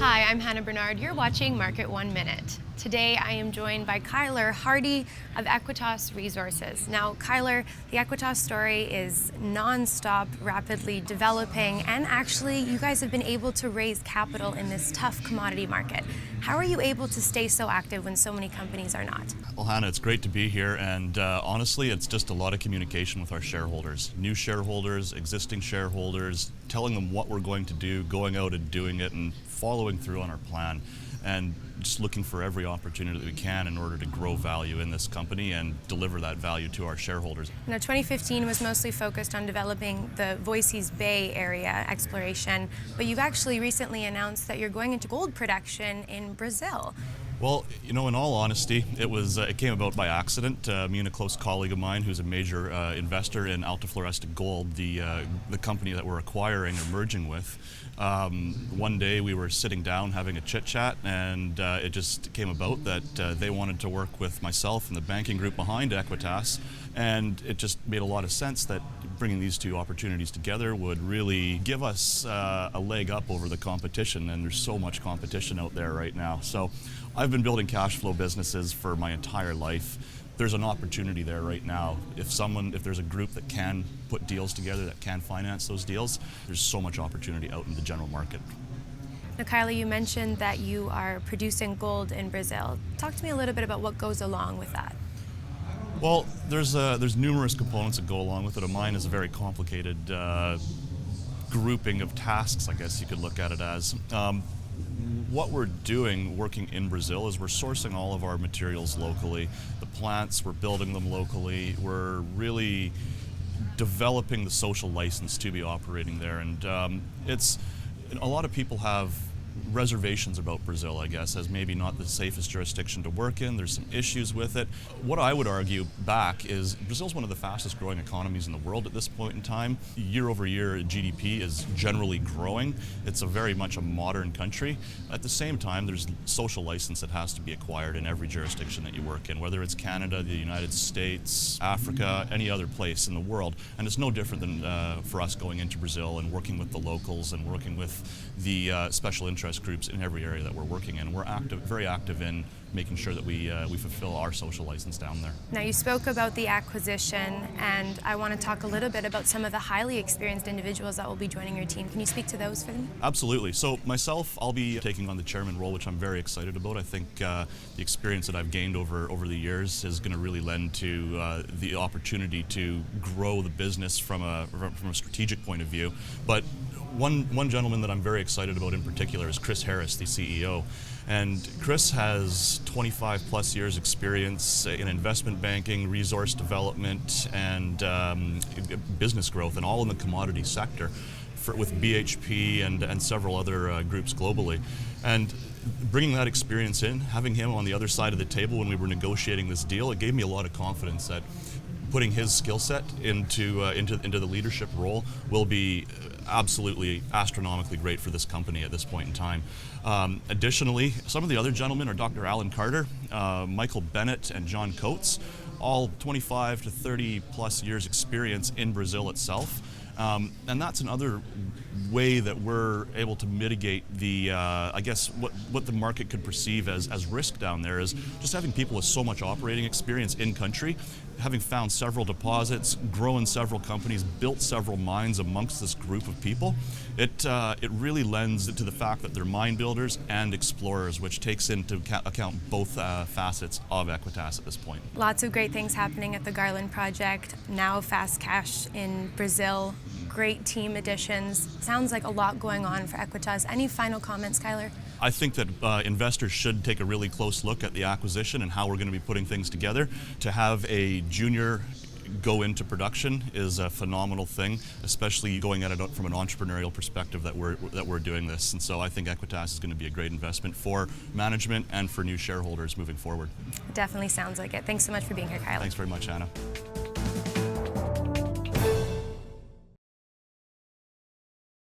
Hi, I'm Hannah Bernard. You're watching Market 1 Minute. Today I am joined by Kyler Hardy of Equitas Resources. Now, Kyler, the Equitas story is non-stop, rapidly developing, and actually you guys have been able to raise capital in this tough commodity market. How are you able to stay so active when so many companies are not? Well, Hannah, it's great to be here, and honestly, it's just a lot of communication with our shareholders. New shareholders, existing shareholders, telling them what we're going to do, going out and doing it, and following through on our plan, and just looking for every opportunity that we can in order to grow value in this company and deliver that value to our shareholders. Now, 2015 was mostly focused on developing the Voisey's Bay area exploration, but you've actually recently announced that you're going into gold production in Brazil. Well, you know, in all honesty, it came about by accident. Me and a close colleague of mine, who's a major investor in Alta Floresta Gold, the company that we're acquiring or merging with. One day we were sitting down having a chit chat, and it just came about that they wanted to work with myself and the banking group behind Equitas, and it just made a lot of sense that bringing these two opportunities together would really give us a leg up over the competition, and there's so much competition out there right now. So I've been building cash flow businesses for my entire life. There's an opportunity there right now. If there's a group that can put deals together, that can finance those deals, there's so much opportunity out in the general market. Now, Kylie, you mentioned that you are producing gold in Brazil. Talk to me a little bit about what goes along with that. Well, there's numerous components that go along with it. Mine is a very complicated grouping of tasks, I guess you could look at it as. What we're doing working in Brazil is we're sourcing all of our materials locally. The plants, we're building them locally. We're really developing the social license to be operating there. And a lot of people have reservations about Brazil, I guess, as maybe not the safest jurisdiction to work in. There's some issues with it. What I would argue back is Brazil's one of the fastest growing economies in the world at this point in time. Year over year, GDP is generally growing. It's very much a modern country. At the same time, there's social license that has to be acquired in every jurisdiction that you work in, whether it's Canada, the United States, Africa, any other place in the world. And it's no different than for us going into Brazil and working with the locals and working with the special interest groups in every area that we're working in. We're very active in making sure that we fulfill our social license down there. Now, you spoke about the acquisition, and I want to talk a little bit about some of the highly experienced individuals that will be joining your team. Can you speak to those for me? Absolutely. So myself, I'll be taking on the chairman role, which I'm very excited about. I think the experience that I've gained over the years is going to really lend to the opportunity to grow the business from a strategic point of view. But one gentleman that I'm very excited about in particular is Chris Harris, the CEO. And Chris has 25 plus years experience in investment banking, resource development, and business growth, and all in the commodity sector with BHP and several other groups globally. And bringing that experience in, having him on the other side of the table when we were negotiating this deal, it gave me a lot of confidence that putting his skill set into the leadership role will be absolutely astronomically great for this company at this point in time. Additionally, some of the other gentlemen are Dr. Alan Carter, Michael Bennett, and John Coates, all 25 to 30 plus years experience in Brazil itself. And that's another way that we're able to mitigate the, I guess, what the market could perceive as risk down there is just having people with so much operating experience in country, having found several deposits, grown several companies, built several mines amongst this group of people. It really lends to the fact that they're mine builders and explorers, which takes into account both facets of Equitas at this point. Lots of great things happening at the Garland project, now fast cash in Brazil, great team additions. Sounds like a lot going on for Equitas. Any final comments, Kyler? I think that investors should take a really close look at the acquisition and how we're going to be putting things together. To have a junior go into production is a phenomenal thing, especially going at it from an entrepreneurial perspective that we're doing this. And so I think Equitas is going to be a great investment for management and for new shareholders moving forward. It definitely sounds like it. Thanks so much for being here, Kyler. Thanks very much, Anna.